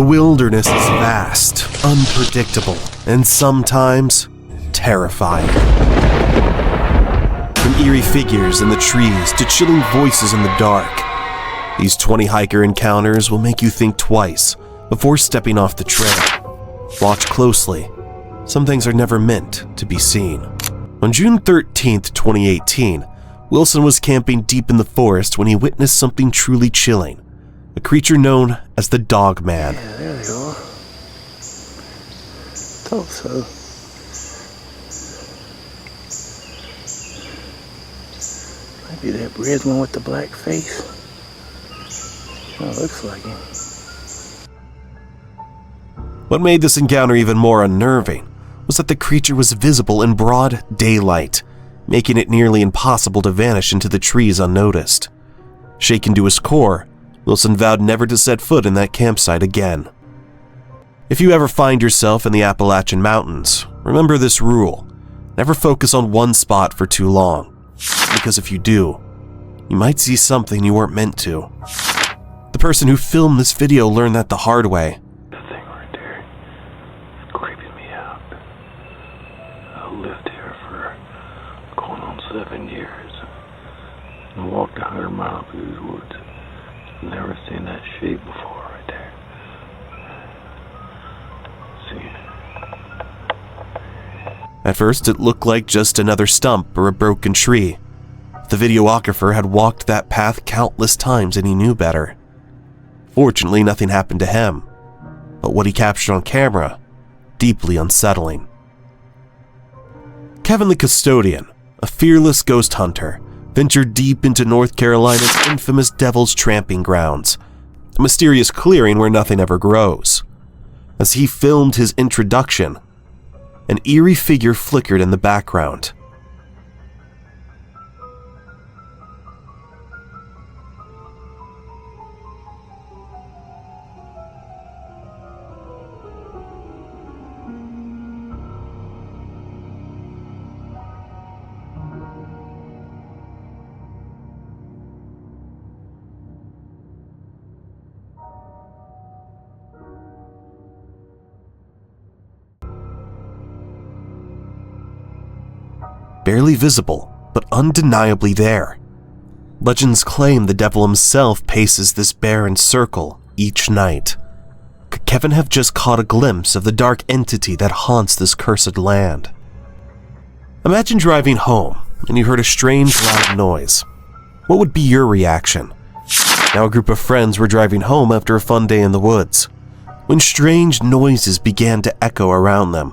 The wilderness is vast, unpredictable, and sometimes terrifying. From eerie figures in the trees to chilling voices in the dark, these 20 hiker encounters will make you think twice before stepping off the trail. Watch closely. Some things are never meant to be seen. On June 13th, 2018, Wilson was camping deep in the forest when he witnessed something truly chilling. A creature known as the Dog Man. Yeah, there they are. Thought so. Maybe that red one with the black face. Oh, looks like him. What made this encounter even more unnerving was that the creature was visible in broad daylight, making it nearly impossible to vanish into the trees unnoticed. Shaken to his core, Wilson vowed never to set foot in that campsite again. If you ever find yourself in the Appalachian Mountains, remember this rule: never focus on one spot for too long, because if you do, you might see something you weren't meant to. The person who filmed this video learned that the hard way. That thing right there is creeping me out. I lived here for going on 7 years and walked 100 miles through these woods. Never seen that shape before right there. See? At first, it looked like just another stump or a broken tree. The videographer had walked that path countless times and he knew better. Fortunately, nothing happened to him, but what he captured on camera, deeply unsettling. Kevin the Custodian, a fearless ghost hunter, ventured deep into North Carolina's infamous Devil's Tramping Grounds, a mysterious clearing where nothing ever grows. As he filmed his introduction, an eerie figure flickered in the background. Barely visible, but undeniably there. Legends claim the devil himself paces this barren circle each night. Could Kevin have just caught a glimpse of the dark entity that haunts this cursed land? Imagine driving home and you heard a strange loud noise. What would be your reaction? Now a group of friends were driving home after a fun day in the woods, when strange noises began to echo around them.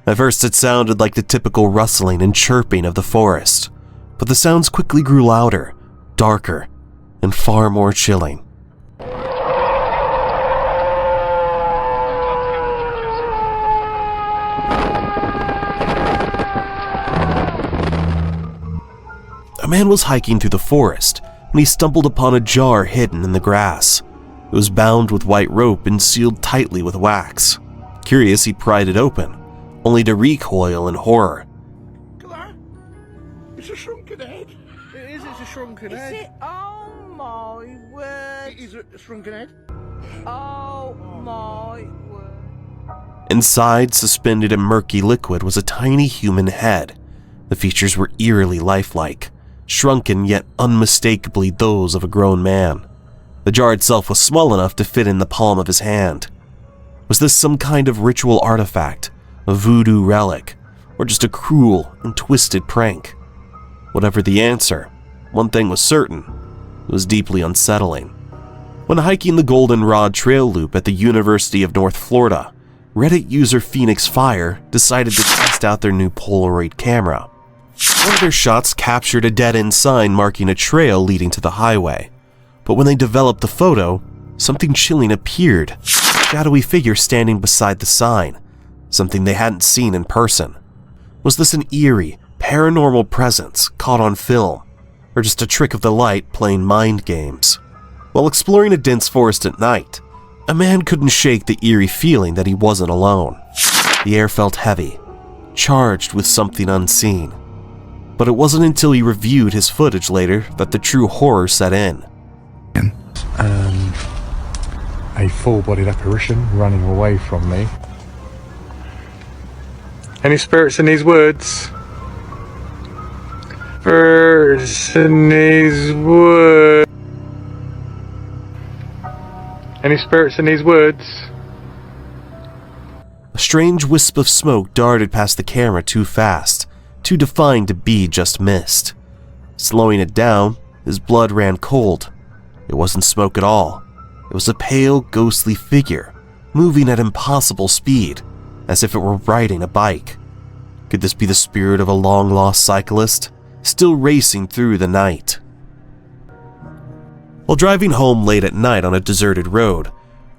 At first it sounded like the typical rustling and chirping of the forest, but the sounds quickly grew louder, darker, and far more chilling. A man was hiking through the forest when he stumbled upon a jar hidden in the grass. It was bound with white rope and sealed tightly with wax. Curious, he pried it open, only to recoil in horror. It's a shrunken head. It is, it's a shrunken head. Is it? Oh my word. It is a shrunken head. Oh my word. Inside, suspended in murky liquid, was a tiny human head. The features were eerily lifelike, shrunken yet unmistakably those of a grown man. The jar itself was small enough to fit in the palm of his hand. Was this some kind of ritual artifact, a voodoo relic, or just a cruel and twisted prank? Whatever the answer, one thing was certain: it was deeply unsettling. When hiking the Goldenrod Trail Loop at the University of North Florida, Reddit user Phoenix Fire decided to test out their new Polaroid camera. One of their shots captured a dead-end sign marking a trail leading to the highway, but when they developed the photo, something chilling appeared, a shadowy figure standing beside the sign, something they hadn't seen in person. Was this an eerie, paranormal presence caught on film, or just a trick of the light playing mind games? While exploring a dense forest at night, a man couldn't shake the eerie feeling that he wasn't alone. The air felt heavy, charged with something unseen. But it wasn't until he reviewed his footage later that the true horror set in. A full-bodied apparition running away from me. Any spirits in these woods? Spirits in these woods. Any spirits in these woods? A strange wisp of smoke darted past the camera too fast, too defined to be just mist. Slowing it down, his blood ran cold. It wasn't smoke at all. It was a pale, ghostly figure, moving at impossible speed, as if it were riding a bike. Could this be the spirit of a long-lost cyclist, still racing through the night? While driving home late at night on a deserted road,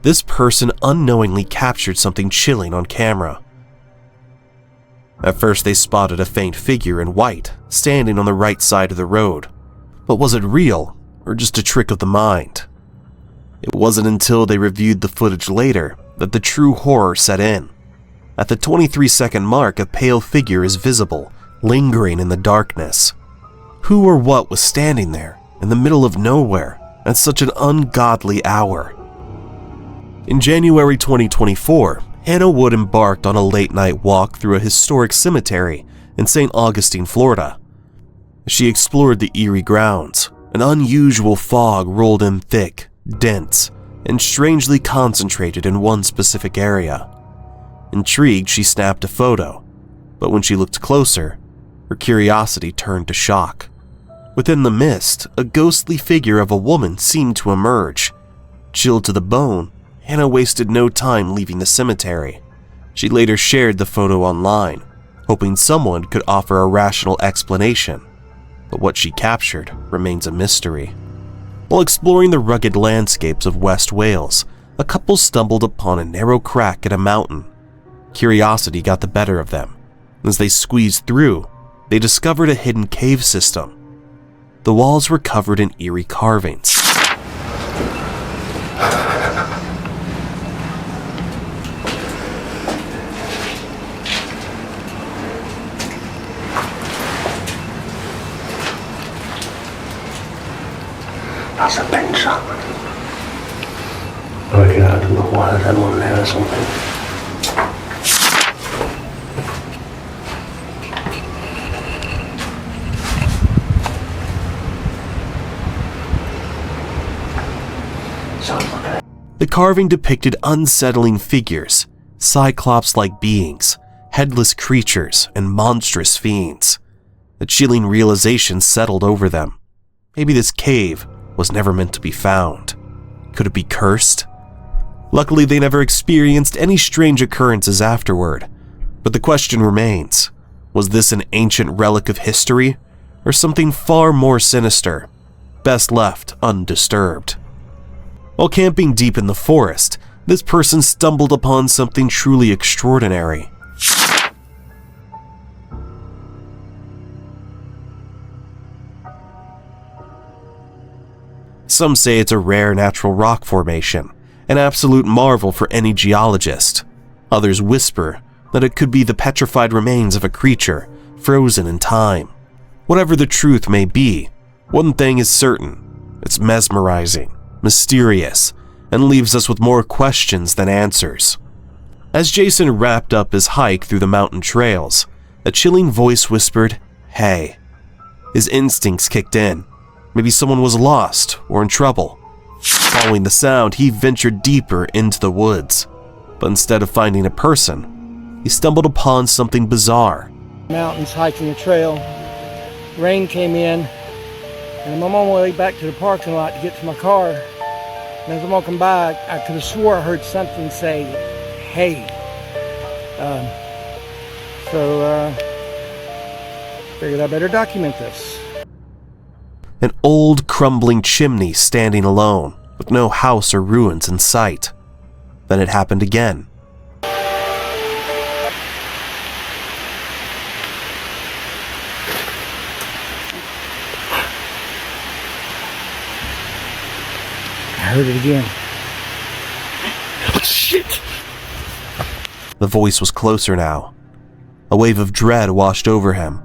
this person unknowingly captured something chilling on camera. At first they spotted a faint figure in white, standing on the right side of the road. But was it real, or just a trick of the mind? It wasn't until they reviewed the footage later that the true horror set in. At the 23-second mark, a pale figure is visible, lingering in the darkness. Who or what was standing there, in the middle of nowhere, at such an ungodly hour? In January 2024, Hannah Wood embarked on a late-night walk through a historic cemetery in St. Augustine, Florida. As she explored the eerie grounds, an unusual fog rolled in thick, dense, and strangely concentrated in one specific area. Intrigued, she snapped a photo, but when she looked closer, her curiosity turned to shock. Within the mist, a ghostly figure of a woman seemed to emerge. Chilled to the bone, Hannah wasted no time leaving the cemetery. She later shared the photo online, hoping someone could offer a rational explanation, but what she captured remains a mystery. While exploring the rugged landscapes of West Wales, a couple stumbled upon a narrow crack in a mountain. Curiosity got the better of them. As they squeezed through, they discovered a hidden cave system. The walls were covered in eerie carvings. That's a bench shot. Oh yeah, I don't know why there's one there or something. The carving depicted unsettling figures, cyclops-like beings, headless creatures, and monstrous fiends. A chilling realization settled over them. Maybe this cave was never meant to be found. Could it be cursed? Luckily, they never experienced any strange occurrences afterward. But the question remains, was this an ancient relic of history, or something far more sinister, best left undisturbed? While camping deep in the forest, this person stumbled upon something truly extraordinary. Some say it's a rare natural rock formation, an absolute marvel for any geologist. Others whisper that it could be the petrified remains of a creature frozen in time. Whatever the truth may be, one thing is certain: it's mesmerizing, mysterious, and leaves us with more questions than answers. As Jason wrapped up his hike through the mountain trails, a chilling voice whispered, "Hey." His instincts kicked in. Maybe someone was lost or in trouble. Following the sound, he ventured deeper into the woods. But instead of finding a person, he stumbled upon something bizarre. Mountains, hiking a trail. Rain came in, and I'm on my way back to the parking lot to get to my car. And as I'm walking by, I could have swore I heard something say, "Hey." Figured I better document this. An old, crumbling chimney standing alone, with no house or ruins in sight. Then it happened again. I heard it again. Oh, shit! The voice was closer now. A wave of dread washed over him.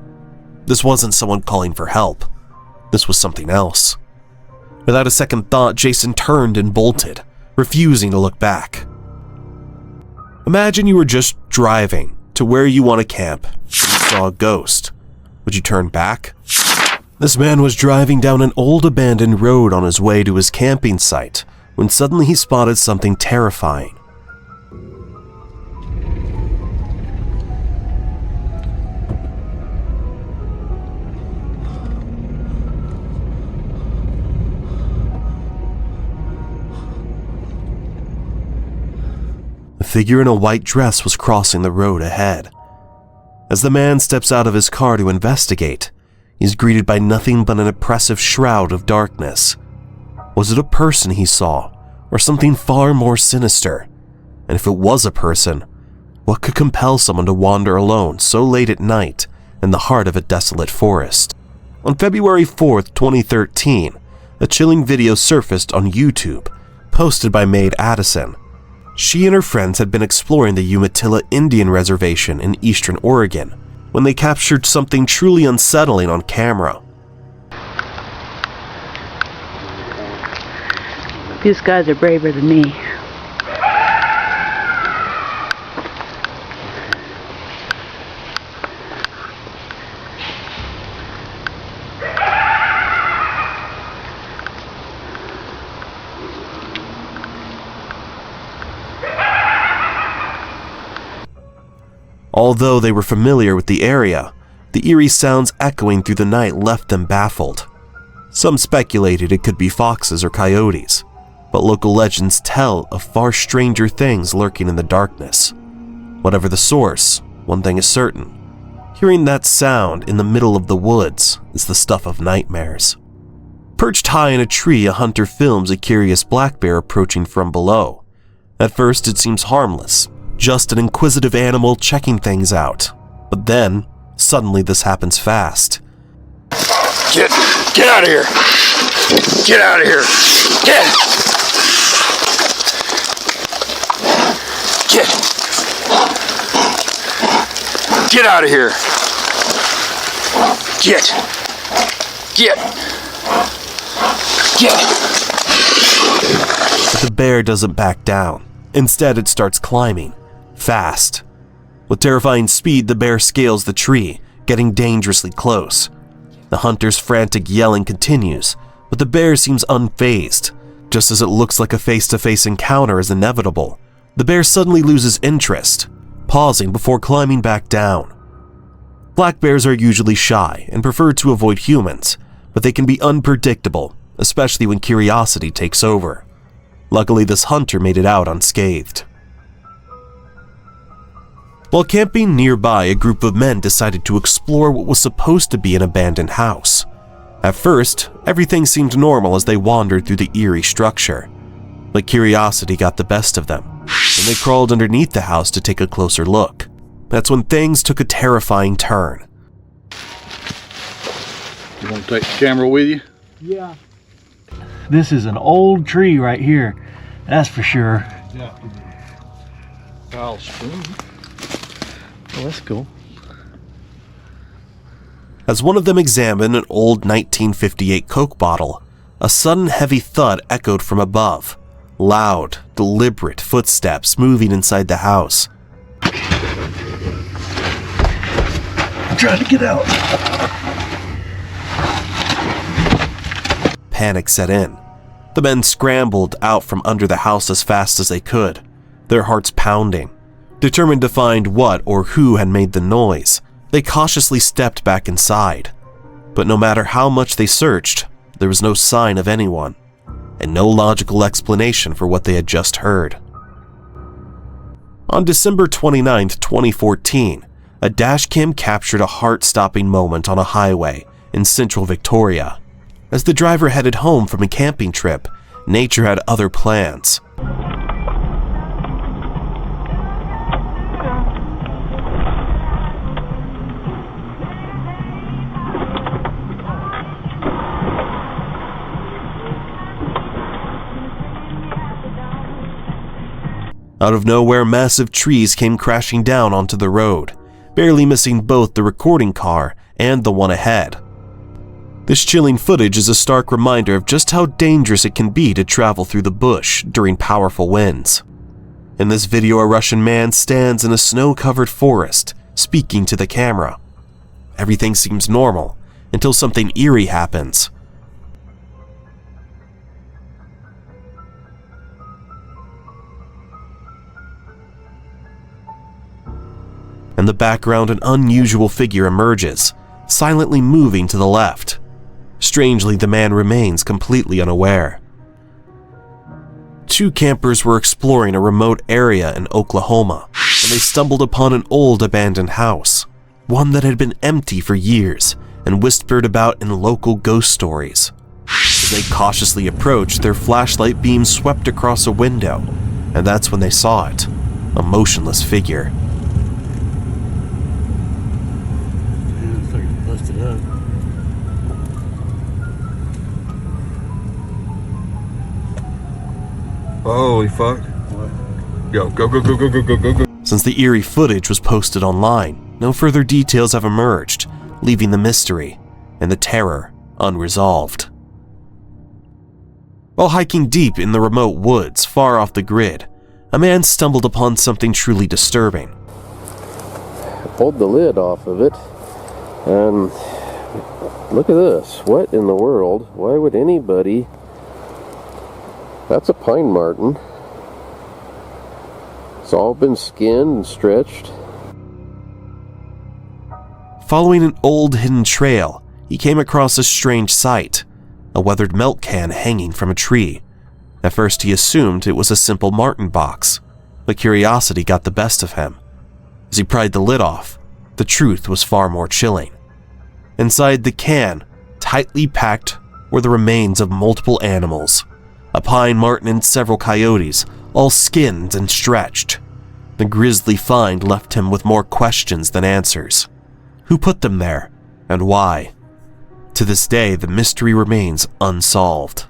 This wasn't someone calling for help. This was something else. Without a second thought, Jason turned and bolted, refusing to look back. Imagine you were just driving to where you want to camp. You saw a ghost. Would you turn back? This man was driving down an old abandoned road on his way to his camping site when suddenly he spotted something terrifying. A figure in a white dress was crossing the road ahead. As the man steps out of his car to investigate, he's greeted by nothing but an oppressive shroud of darkness. Was it a person he saw, or something far more sinister? And if it was a person, what could compel someone to wander alone so late at night in the heart of a desolate forest? On February 4th, 2013, a chilling video surfaced on YouTube, posted by Maid Addison. She and her friends had been exploring the Umatilla Indian Reservation in eastern Oregon when they captured something truly unsettling on camera. These guys are braver than me. Although they were familiar with the area, the eerie sounds echoing through the night left them baffled. Some speculated it could be foxes or coyotes, but local legends tell of far stranger things lurking in the darkness. Whatever the source, one thing is certain: hearing that sound in the middle of the woods is the stuff of nightmares. Perched high in a tree, a hunter films a curious black bear approaching from below. At first it seems harmless, just an inquisitive animal checking things out. But then, suddenly this happens fast. Get out of here! Get out of here! Get out of here! Get! But the bear doesn't back down. Instead, it starts climbing, fast. With terrifying speed, the bear scales the tree, getting dangerously close. The hunter's frantic yelling continues, but the bear seems unfazed. Just as it looks like a face-to-face encounter is inevitable, the bear suddenly loses interest, pausing before climbing back down. Black bears are usually shy and prefer to avoid humans, but they can be unpredictable, especially when curiosity takes over. Luckily, this hunter made it out unscathed. While camping nearby, a group of men decided to explore what was supposed to be an abandoned house. At first, everything seemed normal as they wandered through the eerie structure, but curiosity got the best of them, and they crawled underneath the house to take a closer look. That's when things took a terrifying turn. You want to take the camera with you? Yeah. This is an old tree right here, that's for sure. Yeah. Kyle spoon. Oh, that's cool. As one of them examined an old 1958 Coke bottle, a sudden heavy thud echoed from above. Loud, deliberate footsteps moving inside the house. I'm trying to get out. Panic set in. The men scrambled out from under the house as fast as they could, their hearts pounding. Determined to find what or who had made the noise, they cautiously stepped back inside. But no matter how much they searched, there was no sign of anyone, and no logical explanation for what they had just heard. On December 29, 2014, a dashcam captured a heart-stopping moment on a highway in central Victoria. As the driver headed home from a camping trip, nature had other plans. Out of nowhere, massive trees came crashing down onto the road, barely missing both the recording car and the one ahead. This chilling footage is a stark reminder of just how dangerous it can be to travel through the bush during powerful winds. In this video, a Russian man stands in a snow-covered forest, speaking to the camera. Everything seems normal until something eerie happens. In the background, an unusual figure emerges, silently moving to the left. Strangely, the man remains completely unaware. Two campers were exploring a remote area in Oklahoma when they stumbled upon an old abandoned house, one that had been empty for years and whispered about in local ghost stories. As they cautiously approached, their flashlight beam swept across a window, and that's when they saw it, a motionless figure. Holy fuck. Go. Since the eerie footage was posted online, no further details have emerged, leaving the mystery and the terror unresolved. While hiking deep in the remote woods far off the grid, a man stumbled upon something truly disturbing. Pulled the lid off of it, and look at this. What in the world? Why would anybody... That's a pine marten. It's all been skinned and stretched. Following an old hidden trail, he came across a strange sight, a weathered milk can hanging from a tree. At first he assumed it was a simple marten box, but curiosity got the best of him. As he pried the lid off, the truth was far more chilling. Inside the can, tightly packed, were the remains of multiple animals. A pine marten and several coyotes, all skinned and stretched. The grisly find left him with more questions than answers. Who put them there, and why? To this day, the mystery remains unsolved.